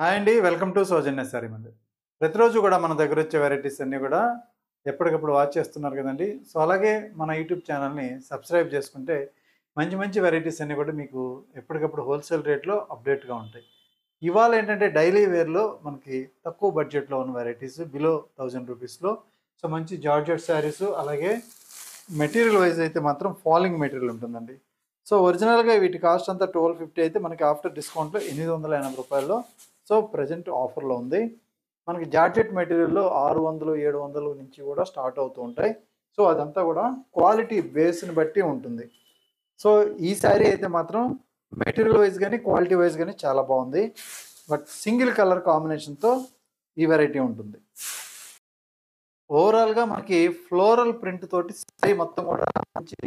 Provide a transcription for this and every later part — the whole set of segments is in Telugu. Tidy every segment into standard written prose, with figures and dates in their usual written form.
హాయ్ అండి. Welcome to Soujanya sorry Mandir. ప్రతిరోజు కూడా మన దగ్గర వచ్చే వెరైటీస్ అన్నీ కూడా ఎప్పటికప్పుడు వాచ్ చేస్తున్నారు కదండీ. సో, అలాగే మన యూట్యూబ్ ఛానల్‌ని సబ్స్క్రైబ్ చేసుకుంటే మంచి మంచి వెరైటీస్ అన్నీ కూడా మీకు ఎప్పటికప్పుడు హోల్‌సేల్ రేట్‌లో అప్డేట్‌గా ఉంటాయి. ఇవాళ ఏంటంటే డైలీ వేర్‌లో మనకి తక్కువ బడ్జెట్‌లో ఉన్న వెరైటీస్ బిలో 1000 రూపీస్‌లో. సో, మంచి జార్జెట్ శారీస్ అలాగే మెటీరియల్ వైజ్ అయితే మాత్రం ఫాలింగ్ మెటీరియల్ ఉంటుందండి. సో, ఒరిజినల్‌గా వీటి కాస్ట్ అంతా 1250 అయితే మనకి ఆఫ్టర్ డిస్కౌంట్‌లో రూ. 880 సో, ప్రెజెంట్ ఆఫర్‌లో ఉంది. మనకి జార్జెట్ మెటీరియల్‌లో 600, 700 నుంచి కూడా స్టార్ట్ అవుతూ ఉంటాయి. సో, అదంతా కూడా క్వాలిటీ బేస్‌ని బట్టి ఉంటుంది. సో, ఈ శారీ అయితే మాత్రం మెటీరియల్ వైజ్ గాని, క్వాలిటీ వైజ్ గాని చాలా బాగుంది. బట్ సింగిల్ కలర్ కాంబినేషన్‌తో ఈ వెరైటీ ఉంటుంది. ఓవరాల్‌గా మనకి ఫ్లోరల్ ప్రింట్ తోటి శారీ మొత్తం కూడా మంచి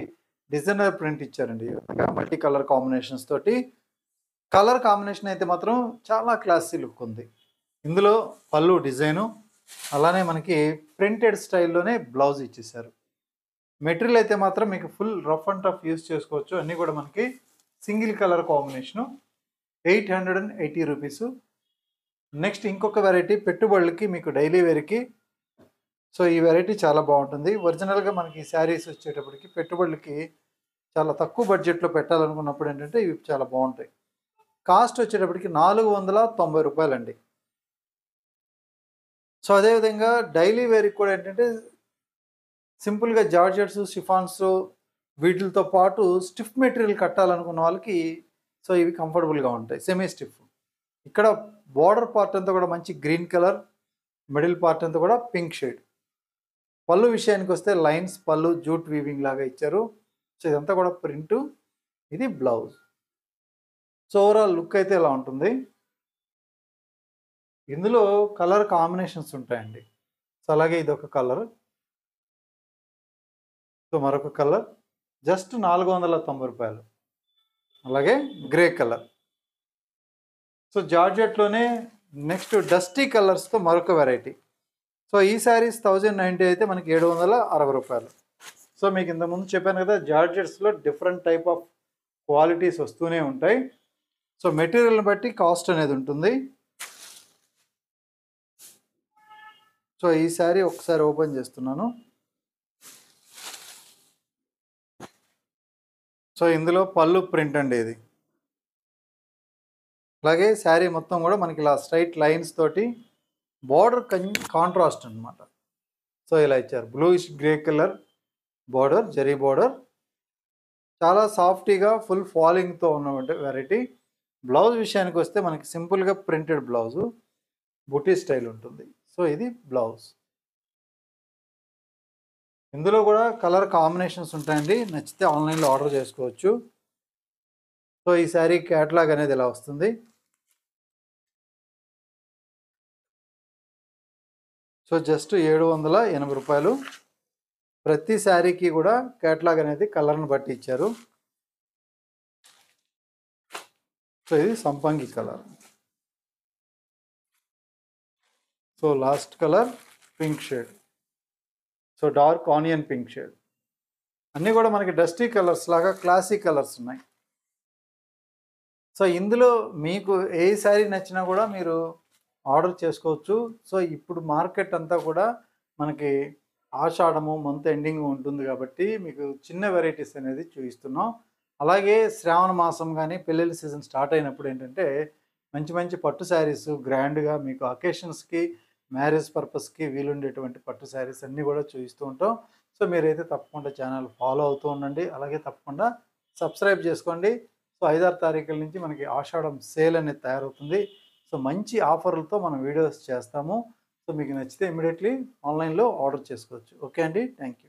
డిజైనర్ ప్రింట్ ఇచ్చారండి. మల్టీ కలర్ కాంబినేషన్స్ తోటి. కలర్ కాంబినేషన్ అయితే మాత్రం చాలా క్లాసీ లుక్ ఉంది. ఇందులో పళ్ళు డిజైను, అలానే మనకి ప్రింటెడ్ స్టైల్‌లోనే బ్లౌజ్ ఇచ్చేసారు. మెటీరియల్ అయితే మాత్రం మీకు full rough and tough use చేసుకోవచ్చు. అన్నీ కూడా మనకి single colour combination. 880 rupees. Next ఇంకొక వెరైటీ పెట్టుబడులకి మీకు డైలీ వేర్‌కి. సో, ఈ వెరైటీ చాలా బాగుంటుంది. ఒరిజినల్‌గా మనకి శారీస్ వచ్చేటప్పటికి పెట్టుబడులకి చాలా తక్కువ బడ్జెట్‌లో పెట్టాలనుకున్నప్పుడు ఏంటంటే ఇవి చాలా బాగుంటాయి. కాస్ట్ వచ్చేటప్పటికి రూ. 490 అండి. సో, అదేవిధంగా డైలీ వేర్‌కి కూడా ఏంటంటే సింపుల్‌గా జార్జెట్స్, షిఫాన్స్ వీటిలతో పాటు స్టిఫ్ మెటీరియల్ కట్టాలనుకున్న వాళ్ళకి సో, ఇవి కంఫర్టబుల్‌గా ఉంటాయి. Semi stiff. ఇక్కడ బోర్డర్ పార్ట్ అంతా కూడా మంచి గ్రీన్ కలర్, మిడిల్ పార్ట్ అంతా కూడా పింక్ షేడ్. పళ్ళు విషయానికి వస్తే లైన్స్ పళ్ళు జూట్ వీవింగ్ లాగా ఇచ్చారు. సో, ఇదంతా కూడా ప్రింటు. ఇది బ్లౌజ్. సో, ఓవరాల్ లుక్ అయితే ఇలా ఉంటుంది. ఇందులో కలర్ కాంబినేషన్స్ ఉంటాయండి. సో, అలాగే ఇదొక కలర్. సో, మరొక కలర్. జస్ట్ రూ. 490. అలాగే గ్రే కలర్. సో, జార్జెట్‌లోనే నెక్స్ట్ డస్టీ కలర్స్‌తో మరొక వెరైటీ. సో, ఈ శారీస్ 1090 అయితే మనకి రూ. 760. సో, మీకు ఇంతకుముందు చెప్పాను కదా! జార్జెట్స్‌లో డిఫరెంట్ టైప్ ఆఫ్ క్వాలిటీస్ వస్తూనే ఉంటాయి. సో, మెటీరియల్‌ని బట్టి కాస్ట్ అనేది ఉంటుంది. సో, ఈ శారీ ఒకసారి ఓపెన్ చేస్తున్నాను. సో, ఇందులో పళ్ళు ప్రింట్ అండి ఇది. అలాగే శారీ మొత్తం కూడా మనకి ఇలా స్ట్రైట్ లైన్స్ తోటి బోర్డర్ కాంట్రాస్ట్ అనమాట. సో, ఇలా ఇచ్చారు. Bluish grey colour border, zari border. చాలా సాఫ్టీగా ఫుల్ ఫాలింగ్‌తో ఉన్నటువంటి వెరైటీ. బ్లౌజ్ విషయానికి వస్తే మనకి సింపుల్‌గా ప్రింటెడ్ బ్లౌజు. బుటీ స్టైల్ ఉంటుంది. సో, ఇది బ్లౌజ్. ఇందులో కూడా కలర్ కాంబినేషన్స్ ఉంటాయండి. నచ్చితే ఆన్‌లైన్‌లో ఆర్డర్ చేసుకోవచ్చు. సో, ఈ శారీ క్యాటలాగ్ అనేది ఇలా వస్తుంది. సో, జస్ట్ రూ. 780. ప్రతి శారీకి కూడా క్యాటలాగ్ అనేది కలర్‌ని బట్టి ఇచ్చారు. సో, ఇది సంపంగి colour. So, last colour pink shade. So, dark onion pink shade. అన్నీ కూడా మనకి డస్టీ కలర్స్ లాగా క్లాసీ కలర్స్ ఉన్నాయి. సో, ఇందులో మీకు ఏ శారీ నచ్చినా కూడా మీరు ఆర్డర్ చేసుకోవచ్చు. సో, ఇప్పుడు మార్కెట్ అంతా కూడా మనకి ఆషాఢము మంత్ ఎండింగ్ ఉంటుంది కాబట్టి మీకు చిన్న వెరైటీస్ అనేది చూపిస్తున్నాం. అలాగే శ్రావణ మాసం గానీ, పెళ్ళిళ్ళ సీజన్ స్టార్ట్ అయినప్పుడు ఏంటంటే మంచి మంచి పట్టు శారీస్ గ్రాండ్‌గా మీకు అకేషన్స్‌కి, మ్యారేజ్ పర్పస్‌కి వీలుండేటువంటి పట్టు శారీస్ అన్నీ కూడా చూపిస్తూ ఉంటాం. సో, మీరైతే తప్పకుండా ఛానల్ ఫాలో అవుతూ ఉండండి. అలాగే తప్పకుండా సబ్స్క్రైబ్ చేసుకోండి. సో, 5, 6 తారీఖుల నుంచి మనకి ఆషాఢం సేల్ అనేది తయారవుతుంది. సో, మంచి ఆఫర్‌లతో మనం వీడియోస్ చేస్తాము. సో, మీకు నచ్చితే ఇమ్మీడియేట్‌లీ ఆన్‌లైన్‌లో ఆర్డర్ చేసుకోవచ్చు. ఓకే అండి. Thank you.